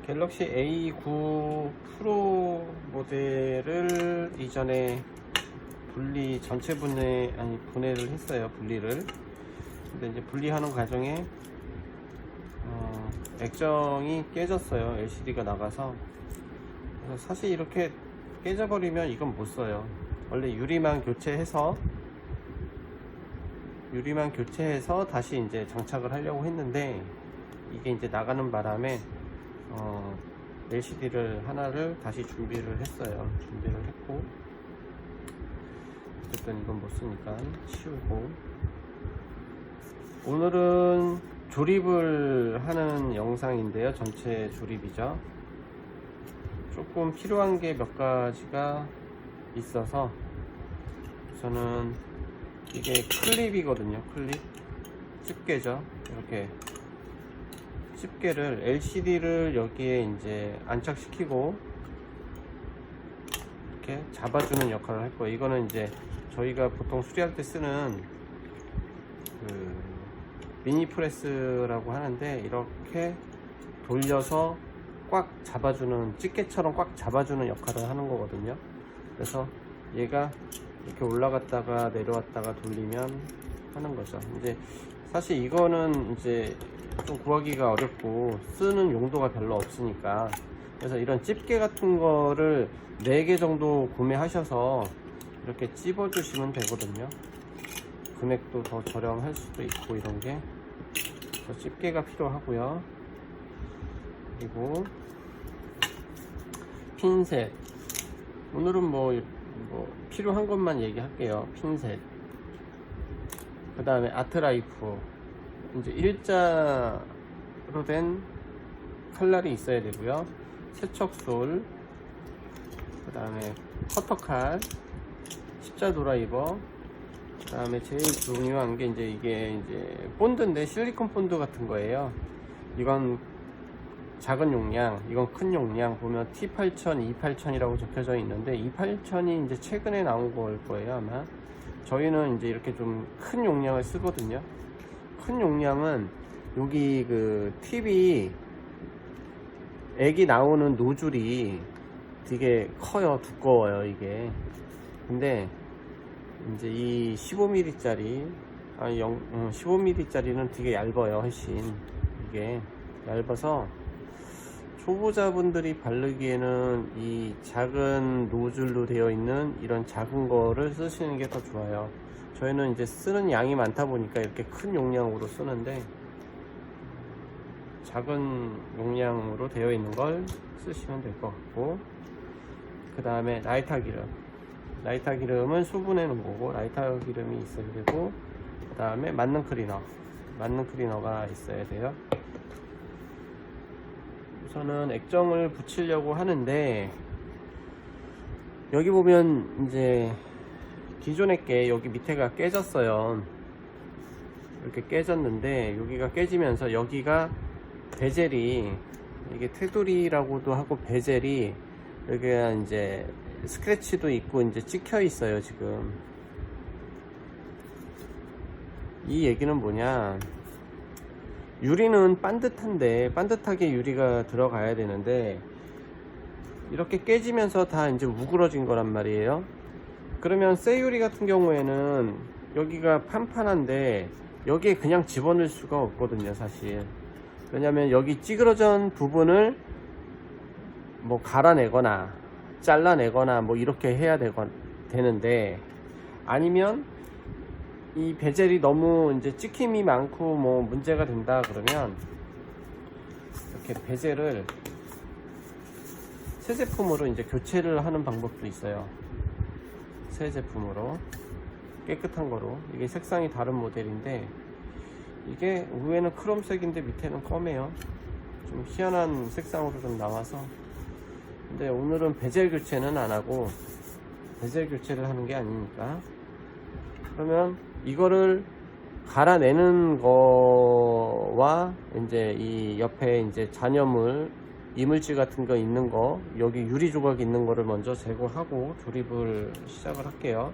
갤럭시 A9 프로 모델을 이전에 전체 분해를 했어요. 분리를. 근데 이제 분리하는 과정에 액정이 깨졌어요. LCD가 나가서. 그래서 사실 이렇게 깨져버리면 이건 못 써요. 원래 유리만 교체해서 다시 이제 장착을 하려고 했는데, 이게 이제 나가는 바람에 LCD를 하나를 다시 준비를 했어요. 준비를 했고, 어쨌든 이건 못 쓰니까 치우고, 오늘은 조립을 하는 영상인데요. 전체 조립이죠. 조금 필요한 게 몇 가지가 있어서, 저는 이게 클립이거든요. 클립 집게죠. 이렇게 집게를 LCD를 여기에 이제 안착시키고 이렇게 잡아주는 역할을 할 거예요. 이거는 이제 저희가 보통 수리할 때 쓰는 그 미니 프레스라고 하는데, 이렇게 돌려서 꽉 잡아주는, 집게처럼 꽉 잡아주는 역할을 하는 거거든요. 그래서 얘가 이렇게 올라갔다가 내려왔다가 돌리면 하는 거죠. 이제 사실 이거는 이제 좀 구하기가 어렵고 쓰는 용도가 별로 없으니까, 그래서 이런 집게 같은 거를 4개 정도 구매하셔서 이렇게 찝어 주시면 되거든요. 금액도 더 저렴할 수도 있고, 이런 게. 그래서 집게가 필요하고요. 그리고 핀셋, 오늘은 뭐 필요한 것만 얘기할게요. 핀셋, 그 다음에 아트라이프, 이제 일자로 된 칼날이 있어야 되고요. 세척솔, 그 다음에 커터칼, 십자 드라이버, 그 다음에 제일 중요한 게 이게 이제 본드인데, 실리콘 본드 같은 거예요. 이건 작은 용량, 이건 큰 용량. 보면 T8000, E8000이라고 적혀져 있는데, E8000이 이제 최근에 나온 걸 거예요, 아마. 저희는 이제 이렇게 좀 큰 용량을 쓰거든요. 큰 용량은 여기 그 팁이, 액이 나오는 노즐이 되게 커요. 두꺼워요, 이게. 근데 이제 이 15mm 짜리 15mm 짜리는 되게 얇아요. 훨씬 이게 얇아서 초보자분들이 바르기에는 이 작은 노즐로 되어 있는 이런 작은 거를 쓰시는 게 더 좋아요. 저희는 이제 쓰는 양이 많다 보니까 이렇게 큰 용량으로 쓰는데, 작은 용량으로 되어 있는 걸 쓰시면 될 것 같고, 그 다음에 라이터 기름은 수분해 놓은 거고, 라이터 기름이 있어야 되고, 그 다음에 맞는 클리너가 있어야 돼요. 우선은 액정을 붙이려고 하는데, 여기 보면 이제 기존의 게 여기 밑에가 깨졌어요. 이렇게 깨졌는데, 여기가 깨지면서 여기가 베젤이, 이게 테두리라고도 하고 베젤이 여기가 이제 스크래치도 있고 이제 찍혀 있어요. 지금 이 얘기는 뭐냐, 유리는 반듯하게 유리가 들어가야 되는데, 이렇게 깨지면서 다 이제 우그러진 거란 말이에요. 그러면 새 유리 같은 경우에는 여기가 판판한데 여기에 그냥 집어넣을 수가 없거든요, 사실. 왜냐면 여기 찌그러진 부분을 뭐 갈아내거나 잘라내거나 뭐 이렇게 해야 되는데, 아니면 이 베젤이 너무 이제 찍힘이 많고 뭐 문제가 된다 그러면, 이렇게 베젤을 새 제품으로 이제 교체를 하는 방법도 있어요. 새 제품으로 깨끗한 거로. 이게 색상이 다른 모델인데, 이게 위에는 크롬색인데 밑에는 검해요. 좀 희한한 색상으로 좀 나와서. 근데 오늘은 베젤 교체는 안 하고, 베젤 교체를 하는 게 아니니까. 그러면 이거를 갈아내는 거와 이제 이 옆에 이제 잔여물, 이물질 같은 거 있는 거, 여기 유리 조각 있는 거를 먼저 제거하고 조립을 시작을 할게요.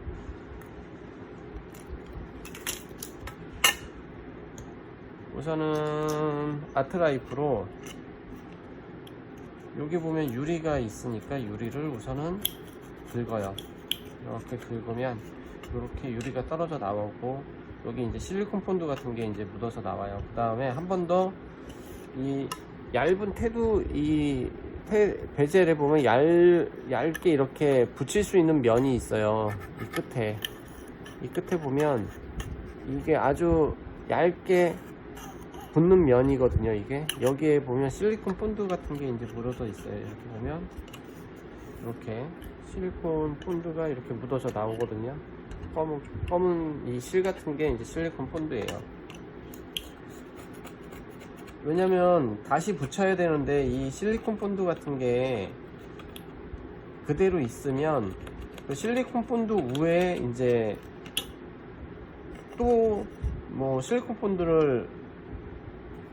우선은 아트라이프로 여기 보면 유리가 있으니까 유리를 우선은 긁어요. 이렇게 긁으면 이렇게 유리가 떨어져 나오고, 여기 이제 실리콘 본드 같은 게 이제 묻어서 나와요. 그 다음에 한 번 더 이 얇은 테두, 이 베젤에 보면 얇게 이렇게 붙일 수 있는 면이 있어요. 이 끝에 보면 이게 아주 얇게 붙는 면이거든요. 이게 여기에 보면 실리콘 본드 같은 게 이제 묻어져 있어요. 이렇게 보면 이렇게 실리콘 본드가 이렇게 묻어져 나오거든요. 검은 이 실 같은 게 이제 실리콘 본드예요. 왜냐면 다시 붙여야 되는데 이 실리콘 본드 같은 게 그대로 있으면 그 실리콘 본드 위에 이제 또 뭐 실리콘 본드를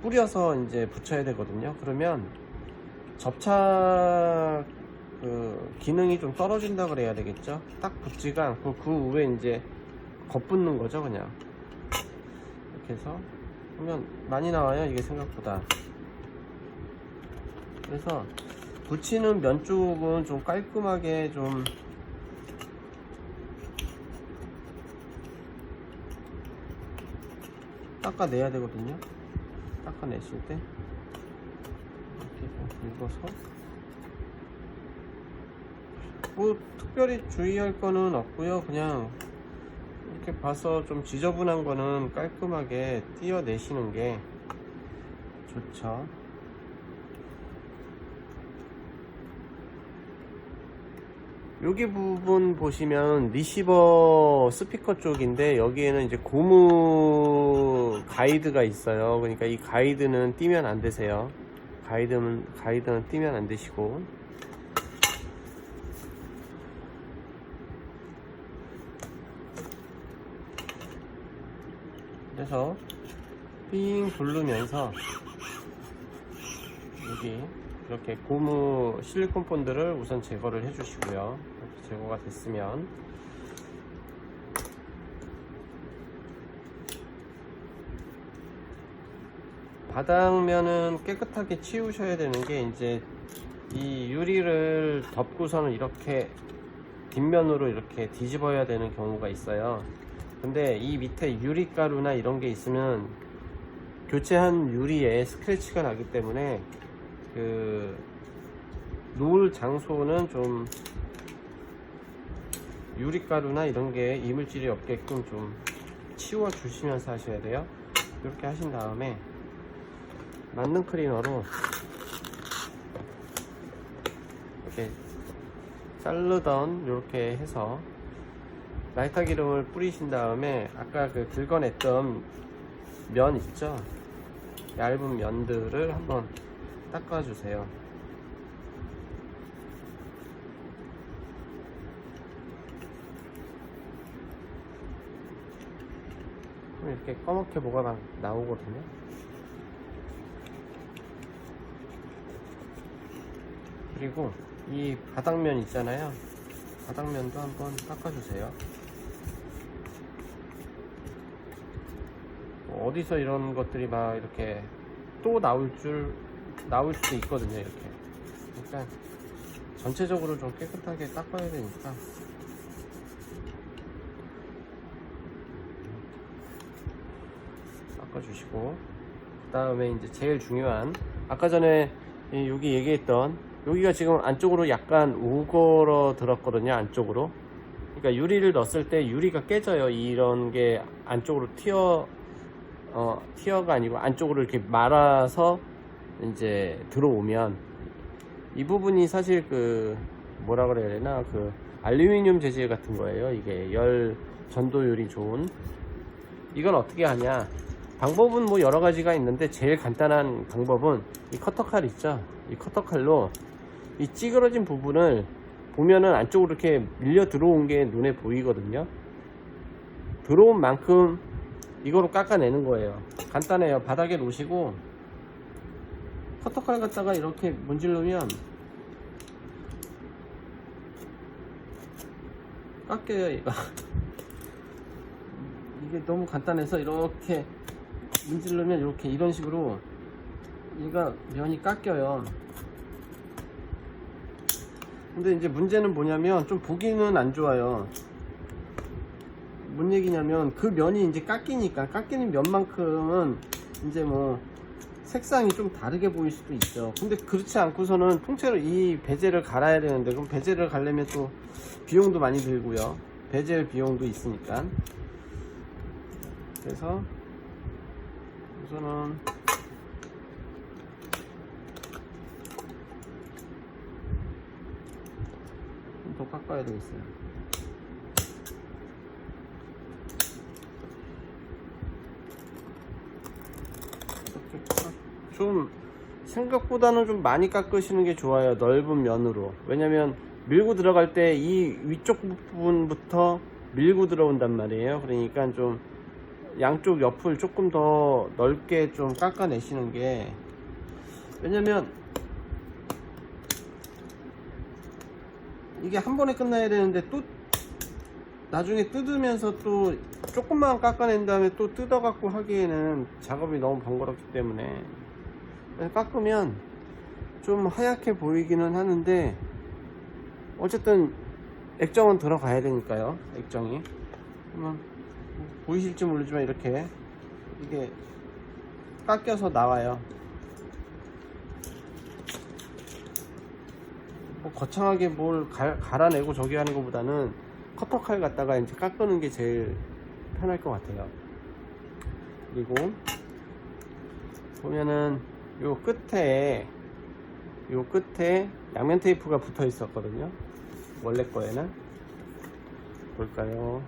뿌려서 이제 붙여야 되거든요. 그러면 접착 그 기능이 좀 떨어진다 그래야 되겠죠. 딱 붙지가 않고 그 위에 이제 겉붙는 거죠. 그냥 이렇게 해서 보면 많이 나와요, 이게 생각보다. 그래서 붙이는 면 쪽은 좀 깔끔하게 좀 닦아내야 되거든요. 닦아냈을 때 이렇게 좀 긁어서, 뭐 특별히 주의할 거는 없고요. 그냥 이렇게 봐서 좀 지저분한 거는 깔끔하게 띄어내시는 게 좋죠. 여기 부분 보시면 리시버 스피커 쪽인데, 여기에는 이제 고무 가이드가 있어요. 그러니까 이 가이드는 띄면 안 되세요. 가이드는 띄면 안 되시고, 그래서 삥 두르면서 여기 이렇게 고무 실리콘 본드를 우선 제거를 해 주시고요. 이렇게 제거가 됐으면 바닥면은 깨끗하게 치우셔야 되는 게, 이제 이 유리를 덮고서는 이렇게 뒷면으로 이렇게 뒤집어야 되는 경우가 있어요. 근데 이 밑에 유리가루나 이런 게 있으면 교체한 유리에 스크래치가 나기 때문에 그 놓을 장소는 좀 유리가루나 이런 게 이물질이 없게끔 좀 치워 주시면서 하셔야 돼요. 이렇게 하신 다음에 만능 클리너로 이렇게 자르던 이렇게 해서 라이터 기름을 뿌리신 다음에 아까 그 긁어냈던 면 있죠? 얇은 면들을 한번 닦아주세요. 이렇게 검게 뭐가 나오거든요. 그리고 이 바닥면 있잖아요. 바닥면도 한번 닦아주세요. 어디서 이런 것들이 막 이렇게 또 나올 수도 있거든요. 이렇게. 그러니까 전체적으로 좀 깨끗하게 닦아야 되니까. 닦아주시고, 그 다음에 이제 제일 중요한, 아까 전에 여기 얘기했던, 여기가 지금 안쪽으로 약간 우거러 들었거든요. 안쪽으로. 그러니까 유리를 넣었을 때 유리가 깨져요. 이런 게 안쪽으로 티어가 아니고 안쪽으로 이렇게 말아서 이제 들어오면, 이 부분이 사실 그 뭐라 그래야 되나, 그 알루미늄 재질 같은 거예요. 이게 열 전도율이 좋은. 이건 어떻게 하냐, 방법은 뭐 여러 가지가 있는데 제일 간단한 방법은 이 커터칼 있죠. 이 커터칼로 이 찌그러진 부분을 보면은 안쪽으로 이렇게 밀려 들어온 게 눈에 보이거든요. 들어온 만큼 이거로 깎아내는 거예요. 간단해요. 바닥에 놓으시고 커터칼 갖다가 이렇게 문지르면 깎여요. 이거 이게 너무 간단해서 이렇게 문지르면 이렇게 이런 식으로 얘가 면이 깎여요. 근데 이제 문제는 뭐냐면 좀 보기는 안 좋아요. 뭔 얘기냐면 그 면이 이제 깎이니까 깎이는 면만큼은 이제 뭐 색상이 좀 다르게 보일 수도 있죠. 근데 그렇지 않고서는 통째로 이 베젤을 갈아야 되는데, 그럼 베젤을 갈려면 또 비용도 많이 들고요. 베젤 비용도 있으니까. 그래서 우선은 좀 더 깎아야 되겠어요. 좀 생각보다는 좀 많이 깎으시는 게 좋아요. 넓은 면으로. 왜냐면 밀고 들어갈 때 이 위쪽 부분부터 밀고 들어온단 말이에요. 그러니까 좀 양쪽 옆을 조금 더 넓게 좀 깎아내시는 게, 왜냐면 이게 한 번에 끝나야 되는데 또 나중에 뜯으면서 또 조금만 깎아낸 다음에 또 뜯어 갖고 하기에는 작업이 너무 번거롭기 때문에 깎으면 좀 하얗게 보이기는 하는데, 어쨌든 액정은 들어가야 되니까요. 액정이 보이실지 모르지만 이렇게 이게 깎여서 나와요. 뭐 거창하게 뭘 갈아내고 저기 하는 것보다는 커터칼 갖다가 이제 깎는 게 제일 편할 것 같아요. 그리고 보면은 요 끝에 양면 테이프가 붙어 있었거든요. 원래 거에는 볼까요?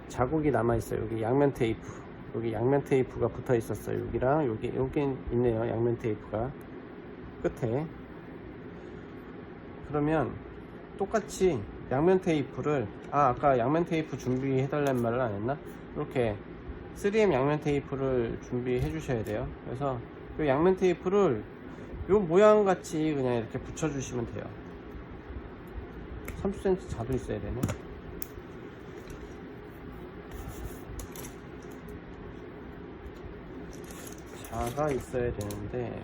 자국이 남아 있어요. 여기 양면 테이프가 붙어 있었어요. 여기랑 여기 있네요. 양면 테이프가 끝에. 그러면 똑같이 양면 테이프를, 아까 양면 테이프 준비해 달라는 말을 안 했나? 이렇게 3M 양면 테이프를 준비해 주셔야 돼요. 그래서 이 양면 테이프를 요 모양 같이 그냥 이렇게 붙여 주시면 돼요. 30cm 자도 있어야 되네. 자가 있어야 되는데,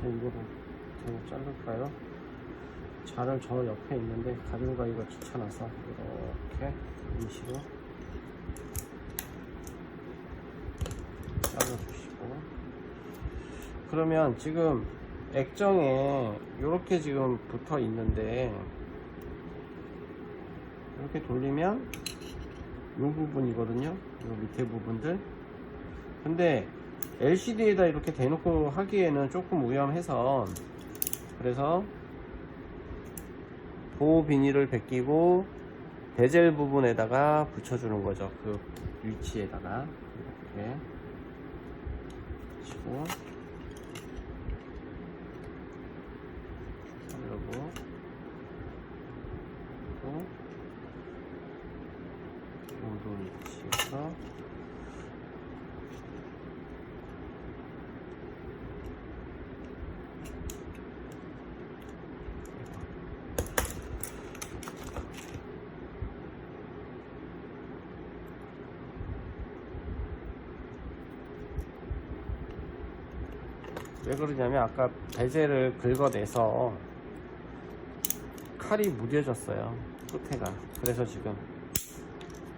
이거를 제가 자를까요? 자를 저 옆에 있는데 가지고 가기가 귀찮아서 이렇게 임시로 잘라주시고, 그러면 지금 액정에 이렇게 지금 붙어 있는데, 이렇게 돌리면 이 부분이거든요. 이 밑에 부분들. 근데 LCD에다 이렇게 대놓고 하기에는 조금 위험해서, 그래서 보호 비닐을 벗기고 베젤 부분에다가 붙여주는 거죠. 그 위치에다가 이렇게 치고 자르고, 또 정도 위치에서 왜 그러냐면 아까 베젤을 긁어내서 칼이 무뎌졌어요. 끝에가. 그래서 지금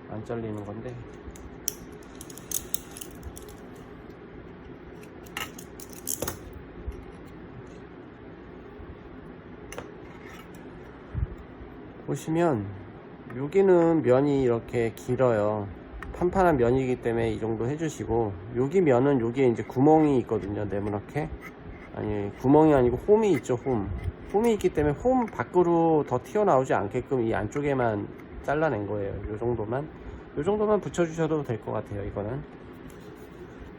안 잘리는 건데, 보시면 여기는 면이 이렇게 길어요. 판판한 면이기 때문에 이 정도 해주시고, 여기 면은 여기에 이제 구멍이 있거든요. 네모나게, 아니 구멍이 아니고 홈이 있죠. 홈이 있기 때문에 홈 밖으로 더 튀어나오지 않게끔 이 안쪽에만 잘라낸 거예요. 요 정도만 붙여주셔도 될 것 같아요. 이거는.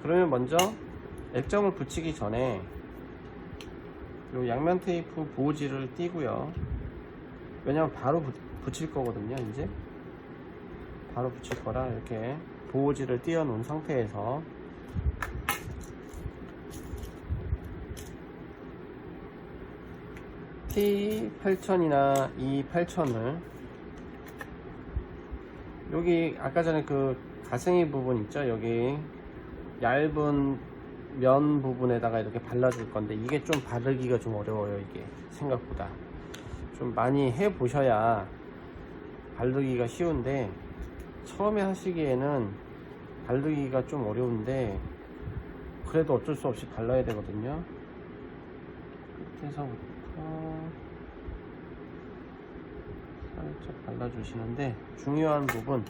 그러면 먼저 액정을 붙이기 전에 요 양면 테이프 보호지를 띄고요. 왜냐면 바로 붙일 거거든요. 이제 바로 붙일 거라 이렇게 보호지를 띄워 놓은 상태에서 T8000이나 E8000을 여기 아까 전에 그 가생이 부분 있죠. 여기 얇은 면 부분에다가 이렇게 발라줄 건데 이게 좀 바르기가 좀 어려워요. 이게 생각보다 좀 많이 해 보셔야 바르기가 쉬운데 처음에 하시기에는 바르기가 좀 어려운데 그래도 어쩔 수 없이 발라야 되거든요. 끝에서부터 살짝 발라주시는데 중요한 부분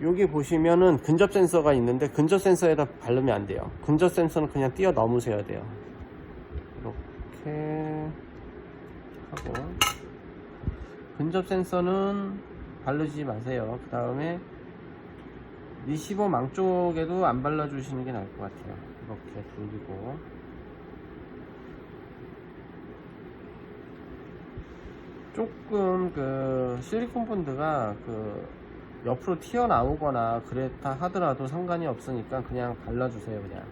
여기 보시면은 근접 센서가 있는데 근접 센서에다 바르면 안 돼요. 근접 센서는 그냥 뛰어 넘으셔야 돼요. 이렇게 하고 근접 센서는 바르지 마세요. 그 다음에 리시버 망 쪽에도 안 발라주시는 게 나을 것 같아요. 이렇게 돌리고 조금 그 실리콘 본드가 그 옆으로 튀어나오거나 그랬다 하더라도 상관이 없으니까 그냥 발라주세요. 그냥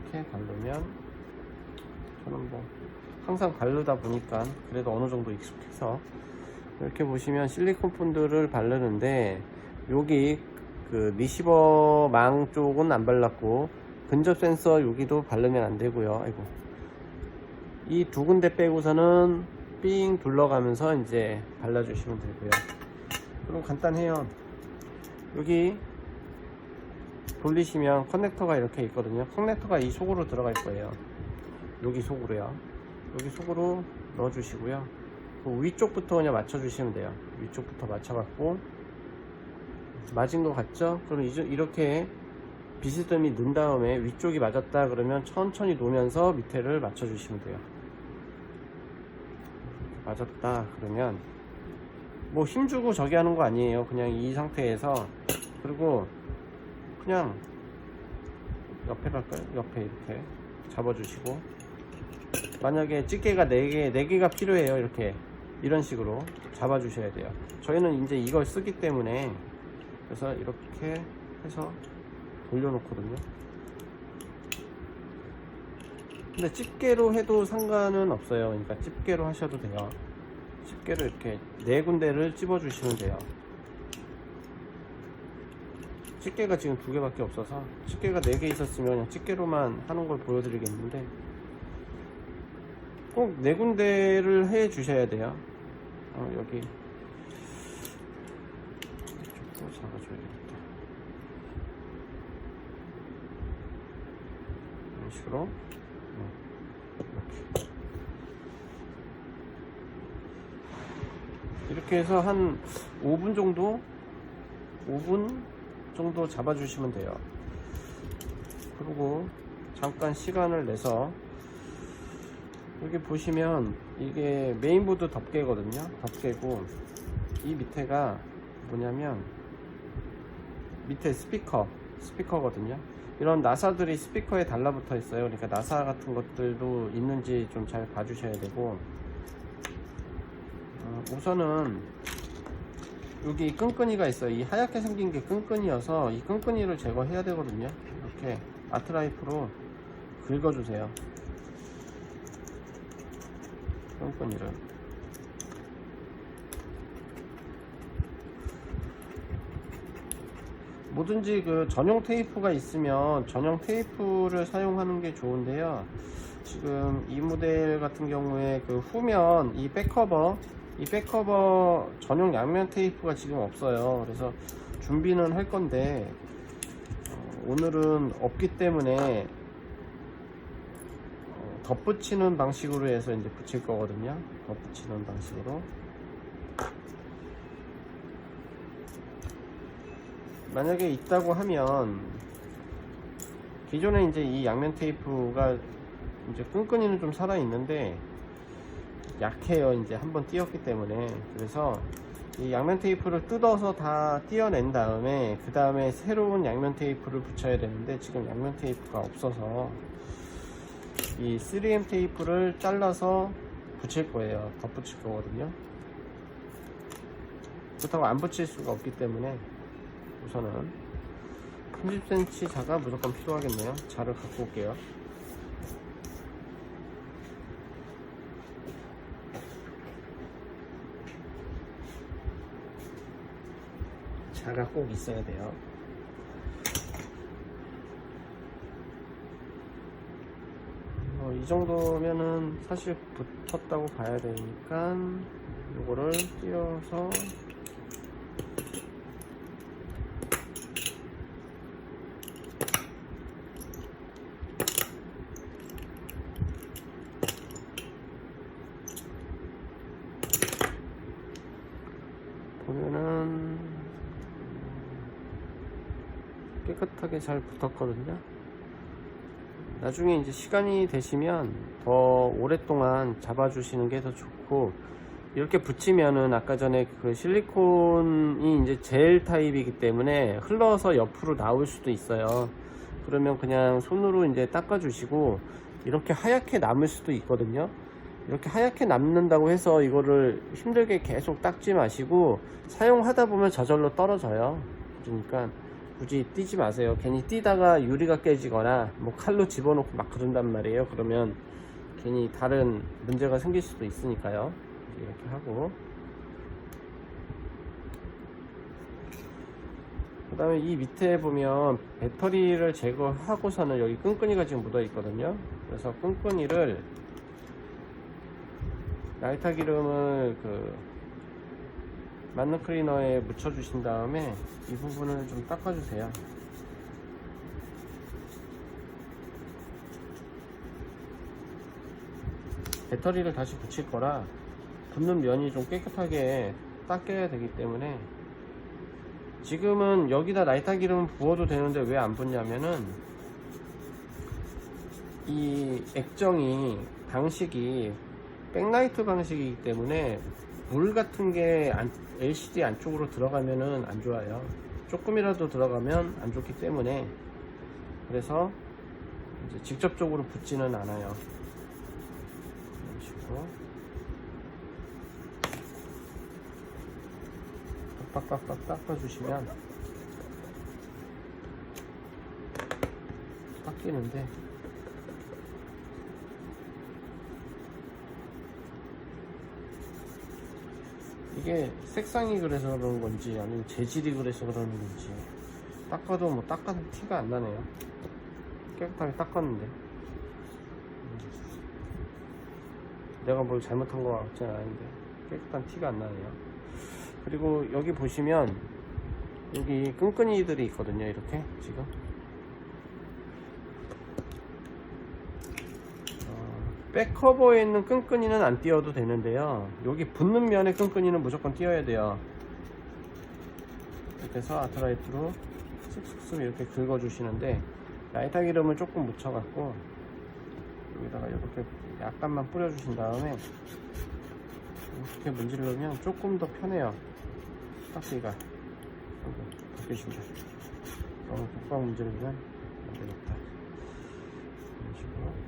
이렇게 바르면 저는 뭐 항상 바르다 보니까 그래도 어느 정도 익숙해서 이렇게 보시면 실리콘 본드를 바르는데 여기 그 리시버 망 쪽은 안 발랐고 근접 센서 여기도 바르면 안 되고요. 아이고. 이 두 군데 빼고서는 삥 둘러가면서 이제 발라주시면 되고요. 그럼 간단해요. 여기 돌리시면 커넥터가 이렇게 있거든요. 커넥터가 이 속으로 들어갈 거예요. 여기 속으로요. 여기 속으로 넣어 주시고요. 그 위쪽부터 그냥 맞춰 주시면 돼요. 위쪽부터 맞춰 갖고 맞은 것 같죠? 그럼 이렇게 비스듬히 넣은 다음에 위쪽이 맞았다 그러면 천천히 놓으면서 밑에를 맞춰 주시면 돼요. 맞았다 그러면 뭐 힘주고 저기 하는 거 아니에요. 그냥 이 상태에서 그리고 그냥 옆에 갈까요? 옆에 이렇게 잡아주시고 만약에 집게가 4개가 필요해요. 이렇게 이런 식으로 잡아주셔야 돼요. 저희는 이제 이걸 쓰기 때문에 그래서 이렇게 해서 돌려놓거든요. 근데 집게로 해도 상관은 없어요. 그러니까 집게로 하셔도 돼요. 집게로 이렇게 4군데를 찝어 주시면 돼요. 집게가 지금 2개밖에 없어서 집게가 4개 있었으면 그냥 집게로만 하는 걸 보여드리겠는데 꼭 4군데를 해 주셔야 돼요. 여기 이쪽도 잡아줘야겠다. 이런 식으로 이렇게 해서 한 5분 정도 잡아주시면 돼요. 그리고 잠깐 시간을 내서 여기 보시면 이게 메인보드 덮개거든요. 덮개고 이 밑에가 뭐냐면 밑에 스피커거든요. 이런 나사들이 스피커에 달라붙어 있어요. 그러니까 나사 같은 것들도 있는지 좀 잘 봐주셔야 되고 우선은 여기 끈끈이가 있어요. 이 하얗게 생긴 게 끈끈이여서 이 끈끈이를 제거해야 되거든요. 이렇게 아트라이프로 긁어주세요. 끈끈이를 뭐든지 그 전용 테이프가 있으면 전용 테이프를 사용하는 게 좋은데요. 지금 이 모델 같은 경우에 그 후면 이 백커버 전용 양면 테이프가 지금 없어요. 그래서 준비는 할 건데 오늘은 없기 때문에 덧붙이는 방식으로 해서 이제 붙일 거거든요. 덧붙이는 방식으로. 만약에 있다고 하면 기존에 이제 이 양면 테이프가 이제 끈끈이는 좀 살아 있는데 약해요. 이제 한번 띄었기 때문에. 그래서 이 양면 테이프를 뜯어서 다 띄어낸 다음에 그 다음에 새로운 양면 테이프를 붙여야 되는데 지금 양면 테이프가 없어서 이 3M 테이프를 잘라서 붙일 거예요. 덧붙일 거거든요. 그렇다고 안 붙일 수가 없기 때문에 우선은 30cm 자가 무조건 필요하겠네요. 자를 갖고 올게요. 자가 꼭 있어야 돼요. 이 정도면은 사실 붙었다고 봐야 되니까 요거를 띄워서 보면은 깨끗하게 잘 붙었거든요. 나중에 이제 시간이 되시면 더 오랫동안 잡아주시는 게 더 좋고, 이렇게 붙이면은 아까 전에 그 실리콘이 이제 젤 타입이기 때문에 흘러서 옆으로 나올 수도 있어요. 그러면 그냥 손으로 이제 닦아주시고, 이렇게 하얗게 남을 수도 있거든요. 이렇게 하얗게 남는다고 해서 이거를 힘들게 계속 닦지 마시고, 사용하다 보면 저절로 떨어져요. 그러니까 굳이 띄지 마세요. 괜히 띄다가 유리가 깨지거나 뭐 칼로 집어넣고 막 그런단 말이에요. 그러면 괜히 다른 문제가 생길 수도 있으니까요. 이렇게 하고, 그 다음에 이 밑에 보면 배터리를 제거하고서는 여기 끈끈이가 지금 묻어 있거든요. 그래서 끈끈이를 라이터 기름을 그 만능 클리너에 묻혀 주신 다음에 이 부분을 좀 닦아 주세요. 배터리를 다시 붙일 거라 붙는 면이 좀 깨끗하게 닦여야 되기 때문에, 지금은 여기다 라이터 기름을 부어도 되는데 왜 안 붓냐면은 이 액정이 방식이 백라이트 방식이기 때문에 물 같은 게 LCD 안쪽으로 들어가면은 안 좋아요. 조금이라도 들어가면 안 좋기 때문에, 그래서 이제 직접적으로 붙지는 않아요. 이런 식으로 빡빡빡 닦아주시면 닦이는데, 이게 색상이 그래서 그런 건지 아니면 재질이 그래서 그러는 건지 닦아도 뭐 닦아도 티가 안 나네요. 깨끗하게 닦았는데 내가 뭘 잘못한 거 같지는 않은데 깨끗한 티가 안 나네요. 그리고 여기 보시면 여기 끈끈이들이 있거든요. 이렇게 지금 백커버에 있는 끈끈이는 안 띄워도 되는데요, 여기 붙는 면의 끈끈이는 무조건 띄워야 돼요. 이렇게 해서 아트라이트로 슥슥슥 이렇게 긁어 주시는데, 라이터 기름을 조금 묻혀 갖고 여기다가 이렇게 약간만 뿌려 주신 다음에 이렇게 문지르면 조금 더 편해요. 닦기가 바뀌신다. 너무 빡빡 문지르면 안 되겠다. 이런 식으로.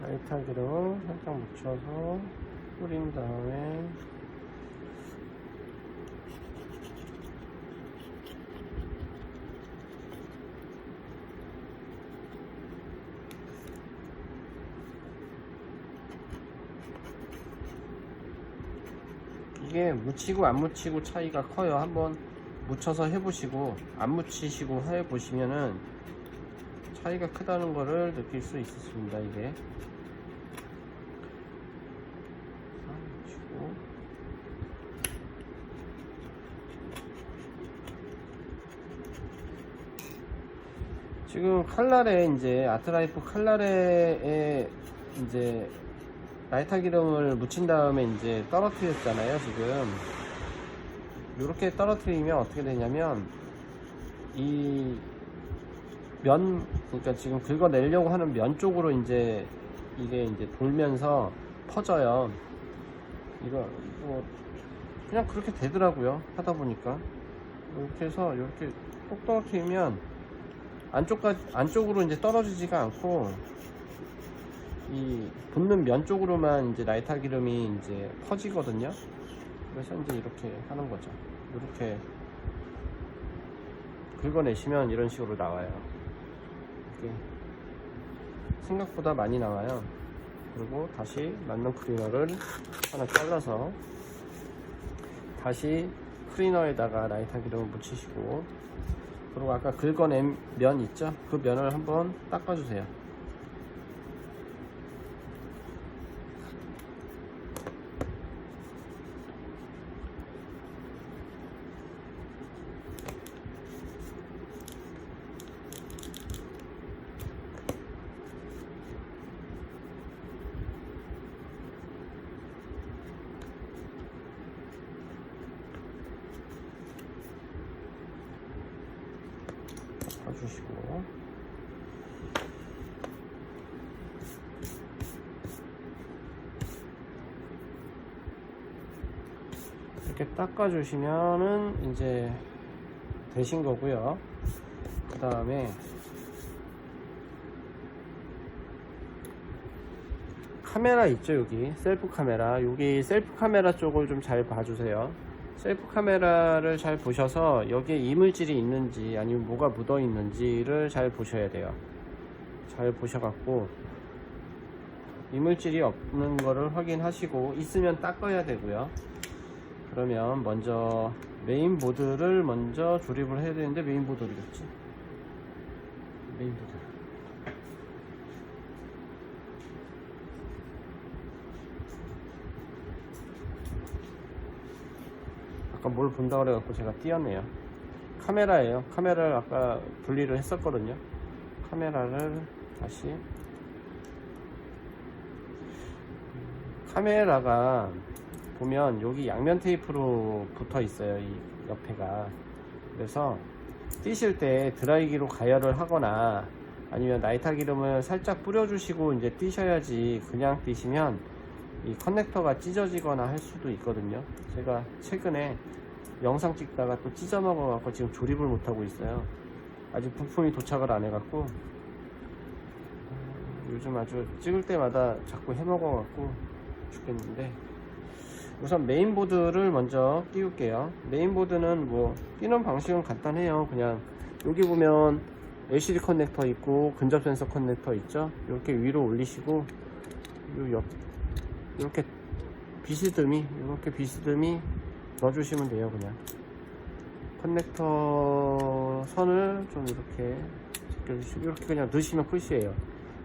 라이터 기름을 살짝 묻혀서 뿌린 다음에 이게 묻히고 안 묻히고 차이가 커요. 한번 묻혀서 해보시고 안 묻히시고 해보시면은 차이가 크다는 거를 느낄 수 있습니다. 이게 지금 칼날에 이제 아트라이프 칼날에 이제 라이터 기름을 묻힌 다음에 이제 떨어뜨렸잖아요. 지금 이렇게 떨어뜨리면 어떻게 되냐면 이 면, 그러니까 지금 긁어내려고 하는 면 쪽으로 이제 이게 이제 돌면서 퍼져요. 이거 그냥 그렇게 되더라고요. 하다 보니까 이렇게 해서 이렇게 톡 떨어뜨리면 안쪽으로 이제 떨어지지가 않고 이 붙는 면 쪽으로만 이제 라이터 기름이 이제 퍼지거든요. 그래서 이제 이렇게 하는 거죠. 이렇게 긁어내시면 이런 식으로 나와요. 이렇게 생각보다 많이 나와요. 그리고 다시 맞는 클리너를 하나 잘라서 다시 클리너에다가 라이터 기름을 묻히시고, 그리고 아까 긁어낸 면 있죠? 그 면을 한번 닦아주세요. 닦아주시고, 이렇게 닦아주시면은 이제 되신 거고요. 그 다음에 카메라 있죠, 여기 셀프 카메라. 여기 셀프 카메라 쪽을 좀 잘 봐주세요. 셀프 카메라를 잘 보셔서 여기에 이물질이 있는지 아니면 뭐가 묻어 있는지를 잘 보셔야 돼요. 잘 보셔갖고 이물질이 없는 거를 확인하시고, 있으면 닦아야 되고요. 그러면 먼저 메인보드를 먼저 조립을 해야 되는데, 메인보드 어디갔지? 메인보드. 아까 뭘 본다 그래갖고 제가 띄었네요. 카메라예요. 카메라를 아까 분리를 했었거든요. 카메라를 다시, 카메라가 보면 여기 양면 테이프로 붙어 있어요, 이 옆에가. 그래서 띄실 때 드라이기로 가열을 하거나 아니면 나이타 기름을 살짝 뿌려주시고 이제 띄셔야지, 그냥 띄시면 이 커넥터가 찢어지거나 할 수도 있거든요. 제가 최근에 영상 찍다가 또 찢어 먹어 갖고 지금 조립을 못 하고 있어요. 아직 부품이 도착을 안 해갖고 요즘 아주 찍을 때마다 자꾸 해먹어 갖고 죽겠는데, 우선 메인보드를 먼저 띄울게요. 메인보드는 뭐 끼는 방식은 간단해요. 그냥 여기 보면 LCD 커넥터 있고 근접 센서 커넥터 있죠. 이렇게 위로 올리시고, 요 옆 이렇게 비스듬히 넣어주시면 돼요. 그냥 커넥터 선을 좀 이렇게 제껴주시고, 이렇게 그냥 넣으시면 끝이에요.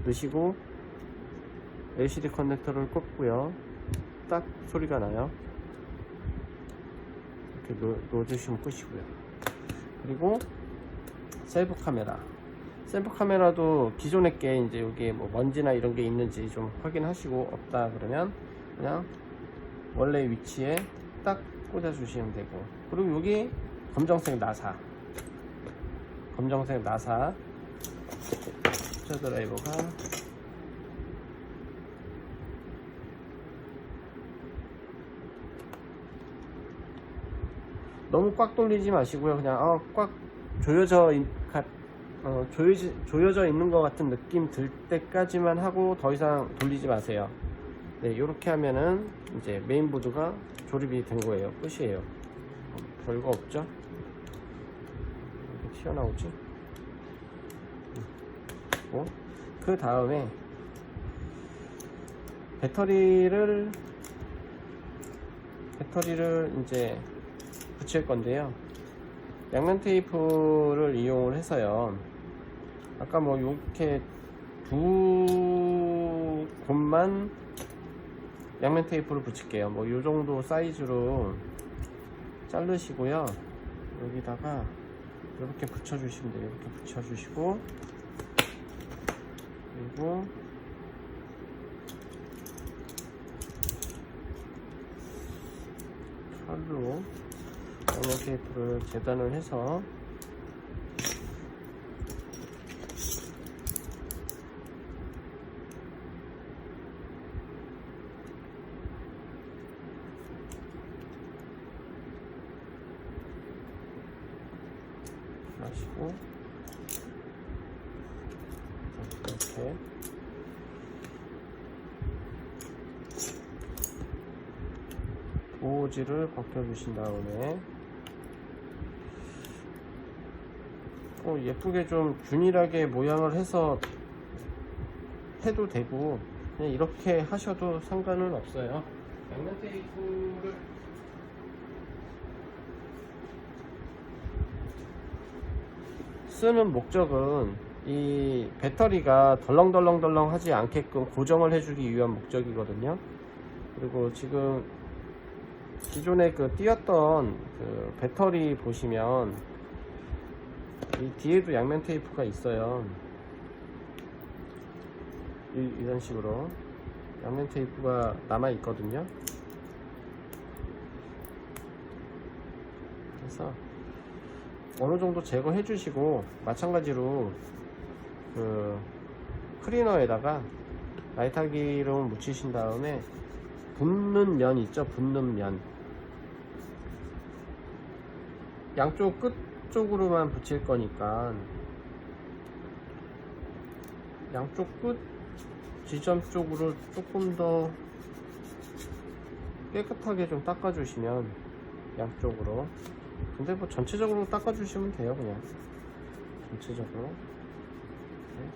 넣으시고 LCD 커넥터를 꽂고요. 딱 소리가 나요. 이렇게 넣어주시면 끝이고요. 그리고 셀프 카메라. 셀프 카메라도 기존에 게 이제 여기에 뭐 먼지나 이런 게 있는지 좀 확인하시고, 없다 그러면 그냥 원래 위치에 딱 꽂아 주시면 되고, 그리고 여기 검정색 나사 숫자 드라이버가 너무 꽉 돌리지 마시고요. 그냥 꽉 조여져 있는 것 같은 느낌 들 때까지만 하고 더 이상 돌리지 마세요. 네, 이렇게 하면은 이제 메인보드가 조립이 된 거예요. 끝이에요. 별거 없죠? 이렇게 튀어나오지? 그 다음에 배터리를 이제 붙일 건데요. 양면 테이프를 이용을 해서요. 아까 뭐 이렇게 두 곳만 양면 테이프를 붙일게요. 뭐 이 정도 사이즈로 자르시고요. 여기다가 이렇게 붙여주시면 돼요. 이렇게 붙여주시고, 그리고 칼로 양면 테이프를 재단을 해서 마시고, 이렇게 보호지를 벗겨주신 다음에 예쁘게 좀 균일하게 모양을 해서 해도 되고 그냥 이렇게 하셔도 상관은 없어요. 양면 테이프를 쓰는 목적은 이 배터리가 덜렁덜렁 하지 않게끔 고정을 해주기 위한 목적이거든요. 그리고 지금 기존에 그 띄었던 그 배터리 보시면 이 뒤에도 양면 테이프가 있어요. 이런 식으로 양면 테이프가 남아 있거든요. 그래서 어느 정도 제거해 주시고, 마찬가지로 그 클리너에다가 라이터 기름을 묻히신 다음에 붓는 면 있죠, 붓는 면 양쪽 끝 쪽으로만 붙일 거니까 양쪽 끝 지점 쪽으로 조금 더 깨끗하게 좀 닦아 주시면, 양쪽으로. 근데 뭐 전체적으로 닦아 주시면 돼요. 그냥 전체적으로. 네.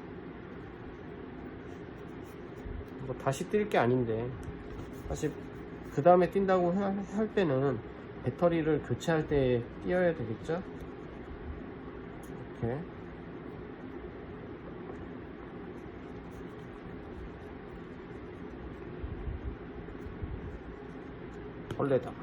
뭐 다시 뛸 게 아닌데, 사실 그 다음에 뛴다고 할 때는 배터리를 교체할 때 띄어야 되겠죠. 이렇게 벌레다가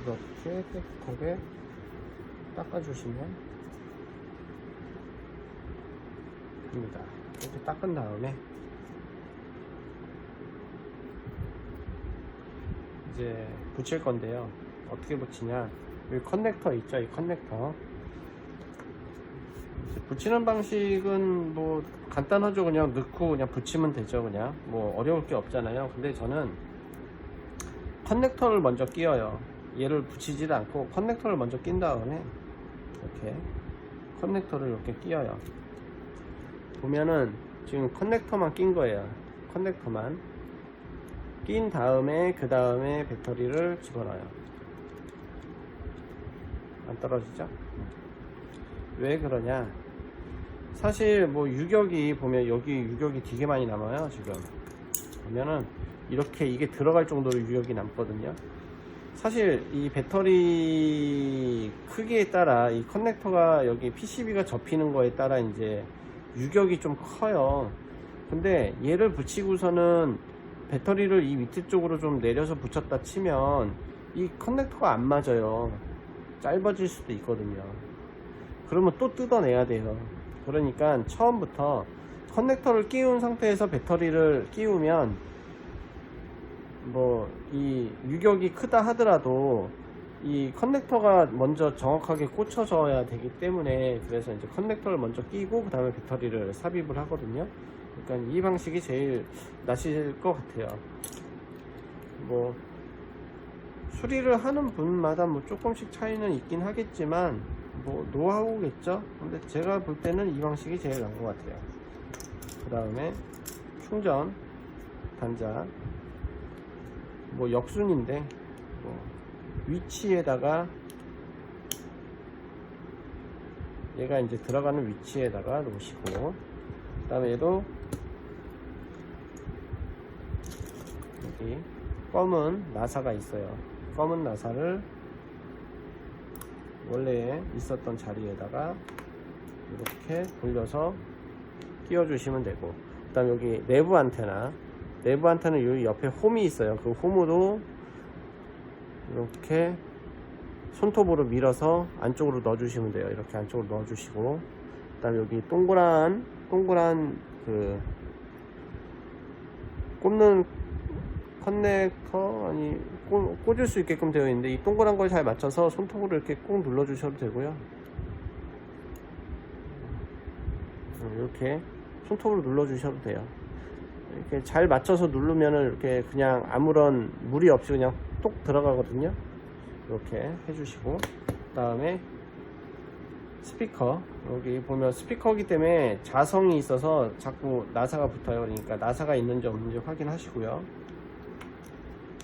이렇게 깨끗하게 닦아주시면 됩니다. 이렇게 닦은 다음에 이제 붙일 건데요. 어떻게 붙이냐, 여기 커넥터 있죠, 이 커넥터. 붙이는 방식은 뭐 간단하죠. 그냥 넣고 그냥 붙이면 되죠. 그냥 뭐 어려울 게 없잖아요. 근데 저는 커넥터를 먼저 끼워요. 얘를 붙이지도 않고 커넥터를 먼저 낀 다음에 이렇게 커넥터를 이렇게 끼워요. 보면은 지금 커넥터만 낀 거예요. 커넥터만 낀 다음에 그 다음에 배터리를 집어넣어요. 안 떨어지죠? 왜 그러냐, 사실 뭐 유격이 보면 여기 유격이 되게 많이 남아요. 지금 보면은 이렇게 이게 들어갈 정도로 유격이 남거든요. 사실 이 배터리 크기에 따라 이 커넥터가 여기 PCB가 접히는 거에 따라 이제 유격이 좀 커요. 근데 얘를 붙이고서는 배터리를 이 밑에 쪽으로 좀 내려서 붙였다 치면 이 커넥터가 안 맞아요. 짧아질 수도 있거든요. 그러면 또 뜯어내야 돼요. 그러니까 처음부터 커넥터를 끼운 상태에서 배터리를 끼우면 뭐 이 유격이 크다 하더라도 이 커넥터가 먼저 정확하게 꽂혀져야 되기 때문에, 그래서 이제 커넥터를 먼저 끼고 그 다음에 배터리를 삽입을 하거든요. 그러니까 이 방식이 제일 낫실 것 같아요. 뭐 수리를 하는 분마다 뭐 조금씩 차이는 있긴 하겠지만 뭐 노하우겠죠. 근데 제가 볼 때는 이 방식이 제일 나은 것 같아요. 그 다음에 충전 단자, 뭐 역순인데 뭐 위치에다가, 얘가 이제 들어가는 위치에다가 놓으시고, 그 다음에 얘도 여기 검은 나사가 있어요. 검은 나사를 원래 있었던 자리에다가 이렇게 돌려서 끼워 주시면 되고, 그 다음에 여기 내부 안테나는 여기 옆에 홈이 있어요. 그 홈으로 이렇게 손톱으로 밀어서 안쪽으로 넣어 주시면 돼요. 이렇게 안쪽으로 넣어 주시고, 그 다음에 여기 동그란 그 꽂는 커넥터, 아니 꽂을 수 있게끔 되어 있는데, 이 동그란 걸 잘 맞춰서 손톱으로 이렇게 꼭 눌러 주셔도 되고요. 이렇게 손톱으로 눌러 주셔도 돼요. 이렇게 잘 맞춰서 누르면은 이렇게 그냥 아무런 무리 없이 그냥 똑 들어가거든요. 이렇게 해주시고, 그 다음에 스피커, 여기 보면 스피커이기 때문에 자성이 있어서 자꾸 나사가 붙어요. 그러니까 나사가 있는지 없는지 확인하시고요.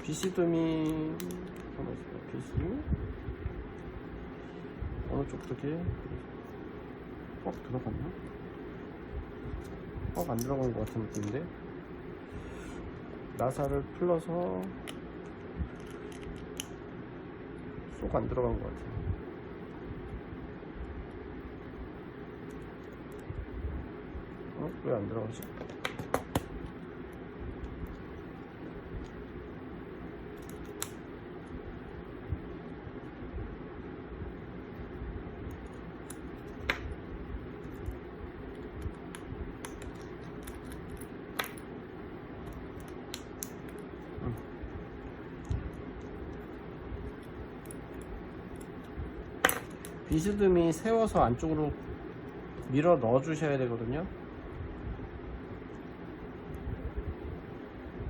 비스듬히 비스듬히 어느 쪽부터 이렇게 꽉 들어갔나? 꽉 안 들어간 것 같은 느낌인데, 나사를 풀러서 쏙 안 들어간 것 같아요. 왜 안 들어가지? 비스듬히 세워서 안쪽으로 밀어 넣어 주셔야 되거든요.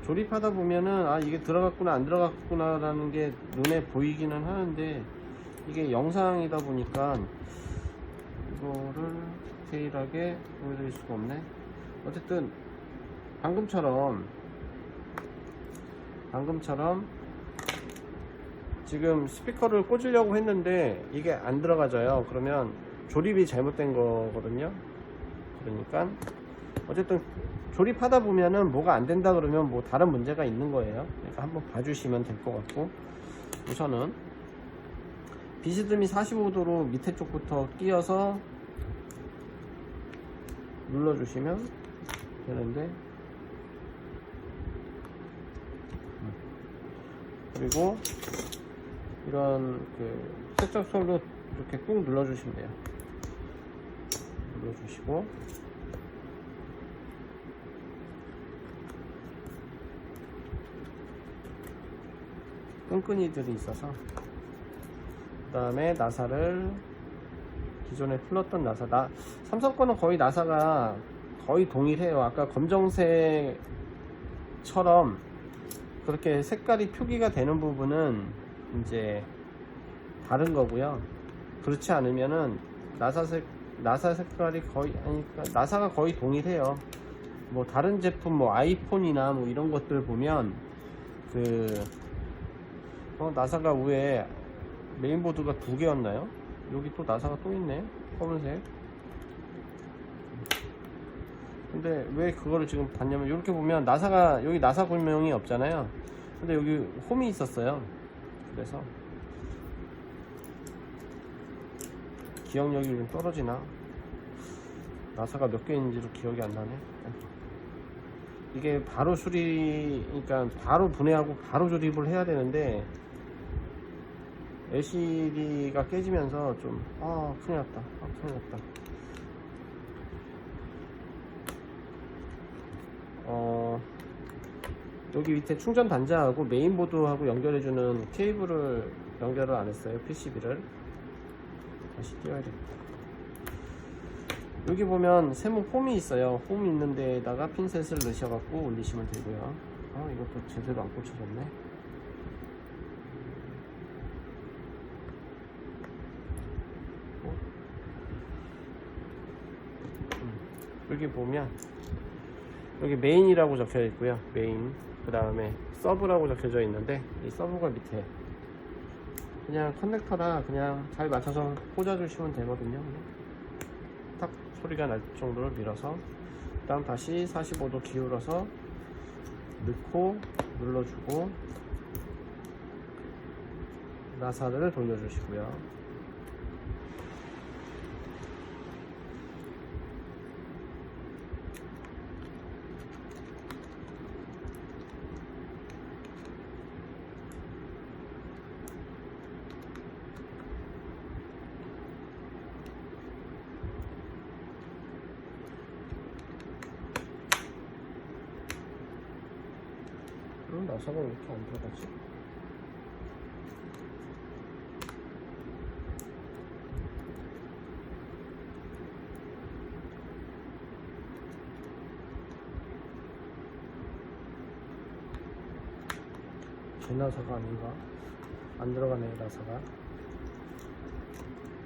조립하다 보면은 아 이게 들어갔구나 안 들어갔구나 라는 게 눈에 보이기는 하는데, 이게 영상이다 보니까 이거를 디테일하게 보여드릴 수가 없네. 어쨌든 방금처럼 지금 스피커를 꽂으려고 했는데 이게 안 들어가져요. 그러면 조립이 잘못된 거거든요. 그러니까 어쨌든 조립하다 보면은 뭐가 안 된다 그러면 뭐 다른 문제가 있는 거예요. 그러니까 한번 봐주시면 될 것 같고, 우선은 비스듬히 45도로 밑에 쪽부터 끼워서 눌러주시면 되는데, 그리고 이런 그 세척솔로 이렇게 꾹 눌러주시면 돼요. 눌러주시고, 끈끈이들이 있어서, 그 다음에 나사를 기존에 풀렀던 나사, 삼성 거는 거의 나사가 거의 동일해요. 아까 검정색처럼 그렇게 색깔이 표기가 되는 부분은 이제 다른 거고요. 그렇지 않으면은 나사 색깔이 거의, 아니 나사가 거의 동일해요. 뭐 다른 제품 뭐 아이폰이나 뭐 이런 것들 보면 그 나사가 위에 메인보드가 2개였나요? 여기 또 나사가 또 있네, 검은색. 근데 왜 그거를 지금 봤냐면, 이렇게 보면 나사가, 여기 나사 구명이 없잖아요. 근데 여기 홈이 있었어요. 그래서 기억력이 좀 떨어지나? 나사가 몇 개인지도 기억이 안 나네. 이게 바로 그러니까 바로 분해하고 바로 조립을 해야 되는데, LCD가 깨지면서 좀 큰일 났다. 큰일 났다. 여기 밑에 충전 단자하고 메인보드하고 연결해주는 케이블을 연결을 안 했어요. PCB를 다시 띄워야겠다. 여기 보면 세모 홈이 있어요. 홈이 있는 데다가 핀셋을 넣으셔갖고 올리시면 되고요. 이것도 제대로 안 꽂혀졌네. 여기 보면 여기 메인이라고 적혀 있고요. 메인, 그 다음에 서브라고 적혀져 있는데, 이 서브가 밑에 그냥 커넥터라 그냥 잘 맞춰서 꽂아 주시면 되거든요. 딱 소리가 날 정도로 밀어서, 그 다음 다시 45도 기울여서 넣고 눌러주고 나사를 돌려주시고요. 나사가 왜 이렇게 안 들어가지? 제 나사가 아닌가? 안 들어가네요, 나사가.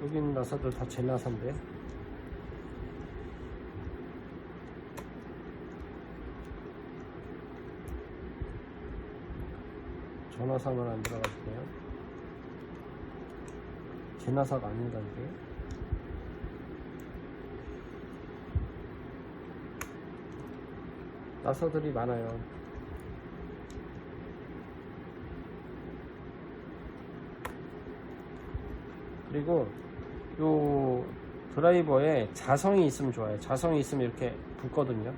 여기 있는 나사들 다 제 나사인데. 저 나사는 안 들어가지고요. 제 나사가 아닌가 이게. 나사들이 많아요. 그리고 요 드라이버에 자성이 있으면 좋아요. 자성이 있으면 이렇게 붙거든요.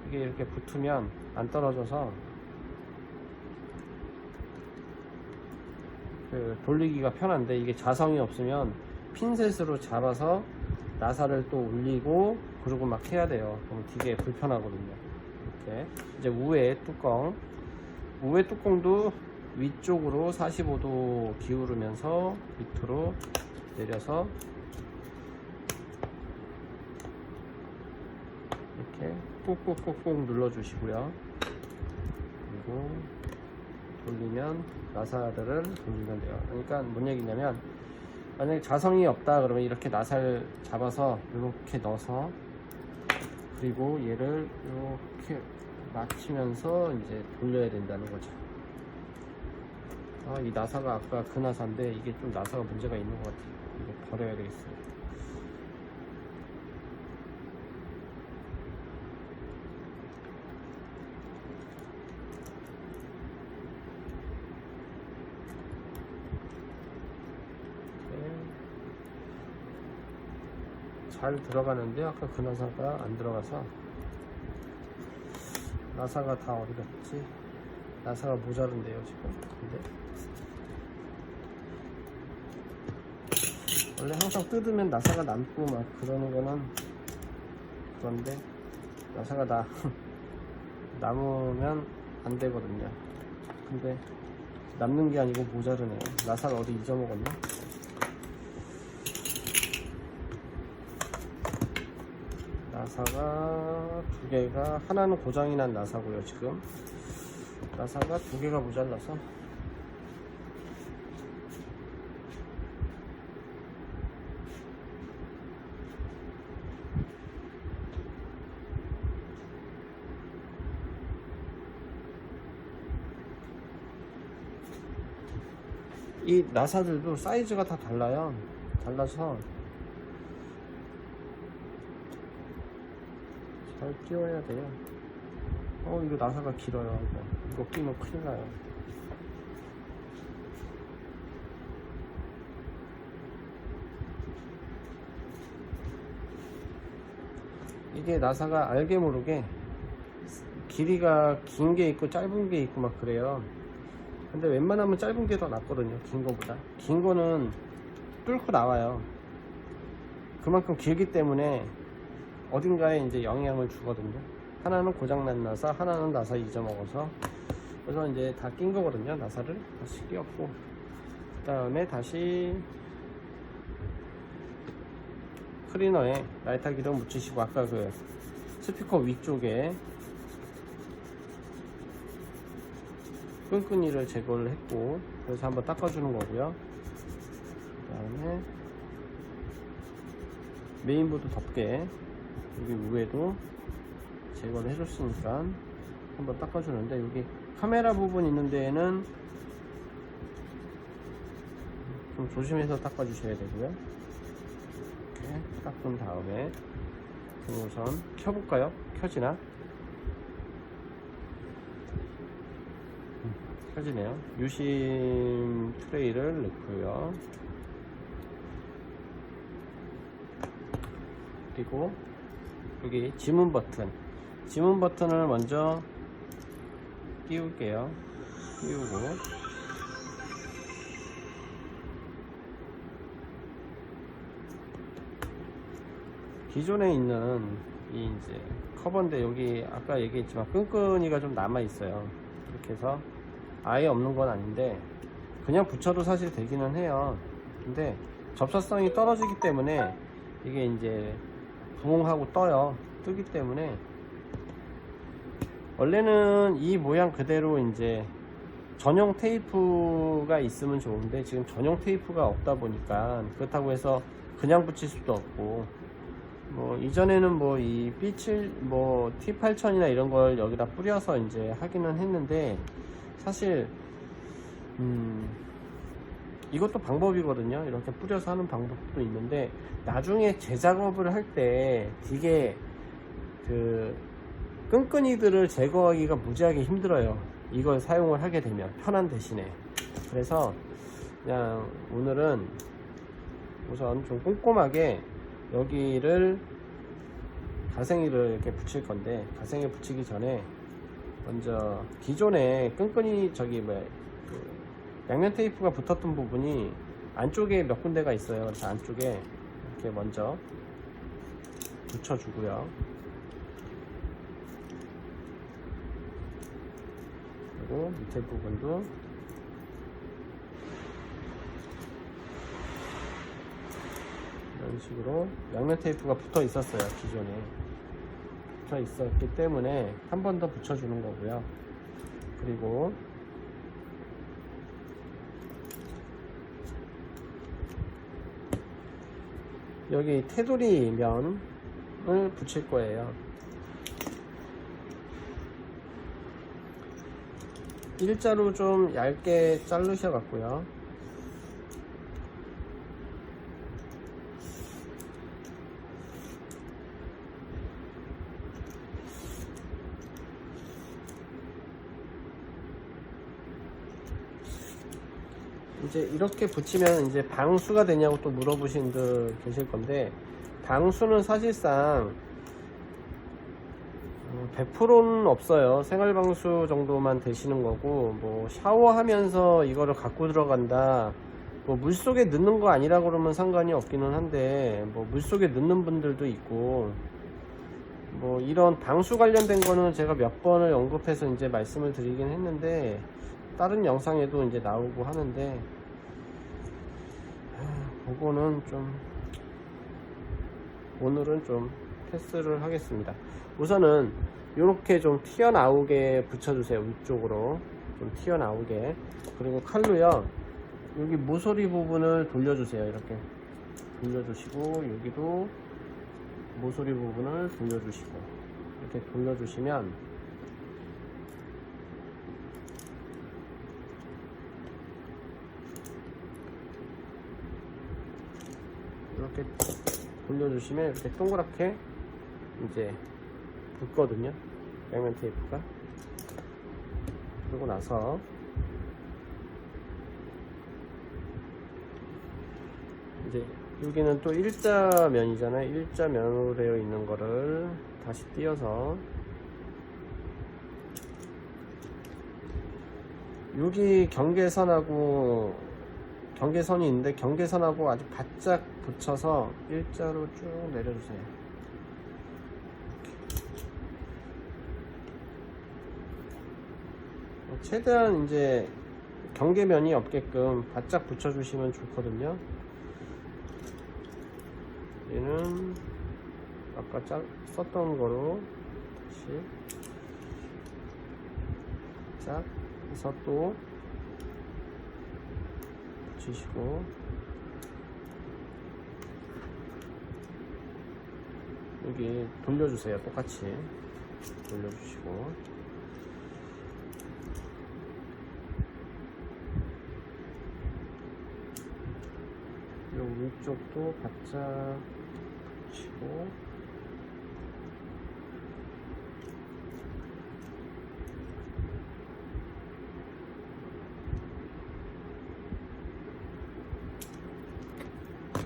이게 이렇게 붙으면 안 떨어져서 그 돌리기가 편한데, 이게 자성이 없으면 핀셋으로 잡아서 나사를 또 올리고 그러고 막 해야 돼요. 그럼 되게 불편하거든요. 이렇게 이제 우회 뚜껑도 위쪽으로 45도 기울이면서 밑으로 내려서 이렇게 꾹꾹꾹꾹 눌러주시고요. 그리고 돌리면 나사들을 돌리면 돼요. 그러니까 뭔 얘기냐면, 만약에 자성이 없다 그러면 이렇게 나사를 잡아서 이렇게 넣어서, 그리고 얘를 이렇게 맞추면서 이제 돌려야 된다는 거죠. 이 나사가 아까 그 나사인데 이게 좀 나사가 문제가 있는 것 같아요. 이거 버려야 되겠어요. 잘 들어가는데 아까 그 나사가 안 들어가서, 나사가 다 어디 갔지? 나사가 모자른데요 지금. 근데 원래 항상 뜯으면 나사가 남고 막 그러는 거는 그런데, 나사가 남으면 안 되거든요. 근데 남는 게 아니고 모자르네요. 나사를 어디 잊어먹었나? 나사가 두 개가, 하나는 고장이 난 나사고요. 지금 나사가 두 개가 모자라서 이 나사들도 사이즈가 다 달라요. 달라서 잘 끼워야 돼요. 이거 나사가 길어요. 이거 끼면 큰일 나요. 이게 나사가 알게 모르게 길이가 긴 게 있고 짧은 게 있고 막 그래요. 근데 웬만하면 짧은 게 더 낫거든요. 긴 거보다. 긴 거는 뚫고 나와요. 그만큼 길기 때문에 어딘가에 이제 영향을 주거든요. 하나는 고장난 나사, 하나는 나사 잊어먹어서. 그래서 이제 다 낀 거거든요. 나사를 다시 끼웠고, 그 다음에 다시 클리너에 라이터 기름 묻히시고, 아까 그 스피커 위쪽에 끈끈이를 제거를 했고, 그래서 한번 닦아주는 거고요. 그 다음에 메인보드 덮개 여기 위에도 제거를 해줬으니까 한번 닦아주는데, 여기 카메라 부분 있는 데에는 좀 조심해서 닦아주셔야 되고요. 이렇게 닦은 다음에 우선 켜볼까요? 켜지나? 켜지네요. 유심 트레이를 넣고요. 그리고 여기 지문 버튼을 먼저 끼울게요. 끼우고, 기존에 있는 이 이제 커버인데, 여기 아까 얘기했지만 끈끈이가 좀 남아 있어요. 이렇게 해서 아예 없는 건 아닌데 그냥 붙여도 사실 되기는 해요. 근데 접사성이 떨어지기 때문에 이게 이제 부응하고 뜨기 때문에, 원래는 이 모양 그대로 이제 전용 테이프가 있으면 좋은데 지금 전용 테이프가 없다 보니까, 그렇다고 해서 그냥 붙일 수도 없고, 뭐 이전에는 뭐 이 B7 뭐 T8000이나 이런 걸 여기다 뿌려서 이제 하기는 했는데, 사실 이것도 방법이거든요. 이렇게 뿌려서 하는 방법도 있는데, 나중에 재작업을 할 때 되게 그 끈끈이들을 제거하기가 무지하게 힘들어요. 이걸 사용을 하게 되면 편한 대신에. 그래서 그냥 오늘은 우선 좀 꼼꼼하게 여기를 가생이를 이렇게 붙일 건데, 가생이 붙이기 전에 먼저 기존에 끈끈이 저기 뭐 양면 테이프가 붙었던 부분이 안쪽에 몇 군데가 있어요. 그래서 안쪽에 이렇게 먼저 붙여주고요. 그리고 밑에 부분도 이런 식으로 양면 테이프가 붙어 있었어요. 기존에 붙어 있었기 때문에 한 번 더 붙여주는 거고요. 그리고 여기 테두리 면을 붙일 거예요. 일자로 좀 얇게 자르셔 갖고요. 이제 이렇게 붙이면 이제 방수가 되냐고 또 물어보신 분들 계실 건데, 방수는 사실상 100%는 없어요. 생활방수 정도만 되시는 거고, 뭐 샤워하면서 이거를 갖고 들어간다, 뭐 물속에 넣는 거 아니라 그러면 상관이 없기는 한데, 뭐 물속에 넣는 분들도 있고, 뭐 이런 방수 관련된 거는 제가 몇 번을 언급해서 이제 말씀을 드리긴 했는데, 다른 영상에도 이제 나오고 하는데, 그거는 좀 오늘은 좀 패스를 하겠습니다. 우선은 이렇게 좀 튀어나오게 붙여주세요. 위쪽으로 좀 튀어나오게. 그리고 칼로요, 여기 모서리 부분을 돌려주세요. 이렇게 돌려주시고, 여기도 모서리 부분을 돌려주시고, 이렇게 돌려주시면 이렇게 돌려주시면 이렇게 동그랗게 이제 붙거든요. 양면 테이프가. 그러고 나서 이제 여기는 또 일자면이잖아요. 일자면으로 되어 있는 거를 다시 띄어서, 여기 경계선이 있는데 경계선하고 아주 바짝 붙여서 일자로 쭉 내려주세요. 최대한 이제 경계면이 없게끔 바짝 붙여주시면 좋거든요. 얘는 아까 썼던 거로 다시 짝 해서 또 붙이시고, 여기 돌려주세요. 똑같이 돌려주시고, 요 위쪽도 바짝 붙이고,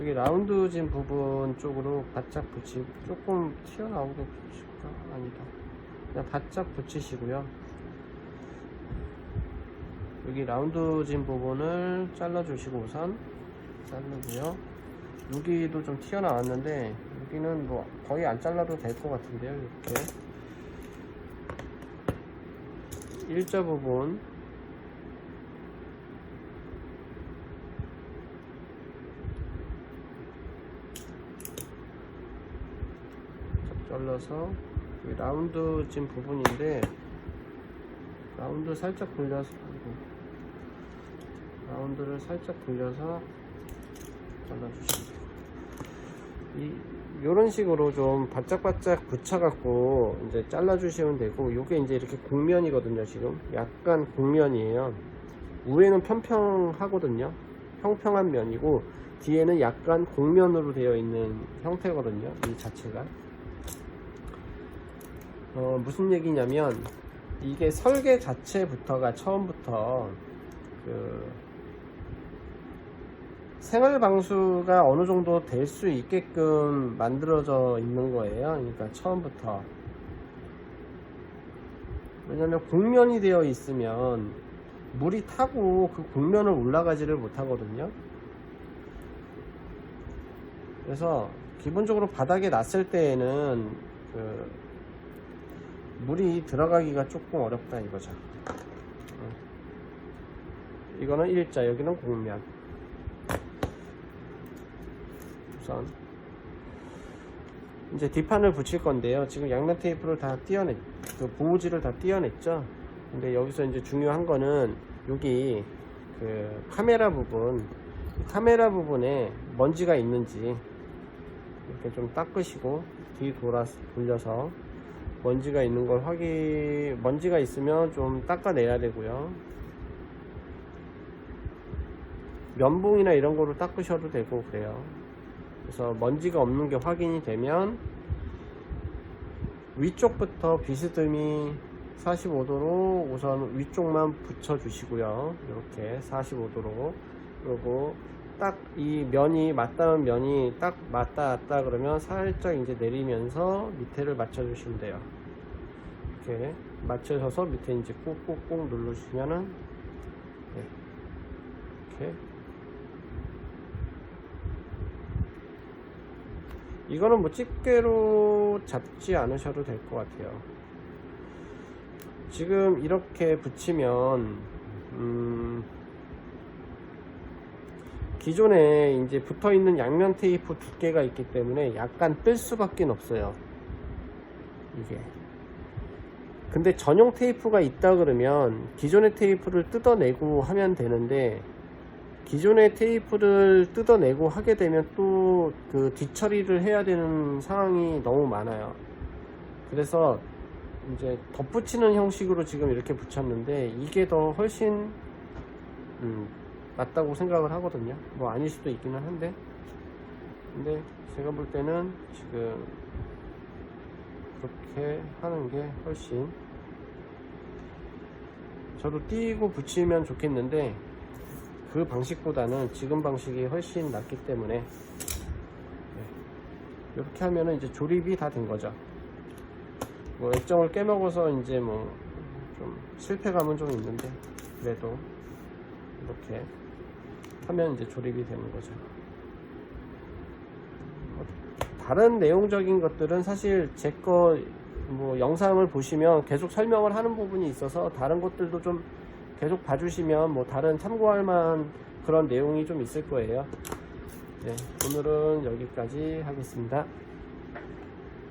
여기 라운드 진 부분 쪽으로 바짝 붙이고, 조금 튀어나오게 붙일까? 아니다. 그냥 바짝 붙이시고요. 여기 라운드 진 부분을 잘라주시고, 우선 자르고요. 여기도 좀 튀어나왔는데, 여기는 뭐 거의 안 잘라도 될 것 같은데요. 이렇게 일자 부분 잘라서, 라운드 진 부분인데 라운드 살짝 돌려서 라운드를 살짝 돌려서 잘라주시면 돼요. 이런 식으로 좀 바짝바짝 붙여갖고 이제 잘라주시면 되고, 요게 이제 이렇게 곡면이거든요. 지금 약간 곡면이에요. 위에는 평평하거든요. 평평한 면이고 뒤에는 약간 곡면으로 되어 있는 형태거든요. 이 자체가 무슨 얘기냐면, 이게 설계 자체부터가 처음부터 그 생활 방수가 어느 정도 될 수 있게끔 만들어져 있는 거예요. 그러니까 처음부터. 왜냐면 곡면이 되어 있으면 물이 타고 그 곡면을 올라가지를 못하거든요. 그래서 기본적으로 바닥에 놨을 때에는 그 물이 들어가기가 조금 어렵다 이거죠. 이거는 일자, 여기는 곡면. 우선 이제 뒷판을 붙일 건데요. 지금 양면 테이프를 다 그 보호지를 다 띄어냈죠. 근데 여기서 이제 중요한 거는 여기 그 카메라 부분에 먼지가 있는지 이렇게 좀 닦으시고, 돌려서 먼지가 있는 걸 먼지가 있으면 좀 닦아내야 되고요. 면봉이나 이런 거로 닦으셔도 되고 그래요. 그래서 먼지가 없는 게 확인이 되면 위쪽부터 비스듬히 45도로 우선 위쪽만 붙여 주시고요. 이렇게 45도로. 그리고 딱 이 면이 맞닿은 면이 딱 맞다 그러면 살짝 이제 내리면서 밑에를 맞춰 주시면 돼요. 이렇게 맞춰서 밑에 이제 꾹꾹꾹 누르시면은, 네. 이렇게. 이거는 뭐 집게로 잡지 않으셔도 될 것 같아요. 지금 이렇게 붙이면 기존에 이제 붙어있는 양면 테이프 두께가 있기 때문에 약간 뜰 수밖에 없어요. 이게. 근데 전용 테이프가 있다 그러면 기존의 테이프를 뜯어내고 하면 되는데, 기존의 테이프를 뜯어내고 하게 되면 또 그 뒤처리를 해야 되는 상황이 너무 많아요. 그래서 이제 덧붙이는 형식으로 지금 이렇게 붙였는데, 이게 더 훨씬 맞다고 생각을 하거든요. 뭐 아닐 수도 있기는 한데, 근데 제가 볼 때는 지금 그렇게 하는 게 훨씬, 저도 띄고 붙이면 좋겠는데 그 방식보다는 지금 방식이 훨씬 낫기 때문에, 이렇게 하면은 이제 조립이 다 된 거죠. 뭐 액정을 깨먹어서 이제 뭐 좀 실패감은 좀 있는데, 그래도 이렇게 하면 이제 조립이 되는 거죠. 다른 내용적인 것들은 사실 제 거 뭐 영상을 보시면 계속 설명을 하는 부분이 있어서 다른 것들도 좀 계속 봐주시면 뭐 다른 참고할 만한 그런 내용이 좀 있을 거예요. 네, 오늘은 여기까지 하겠습니다.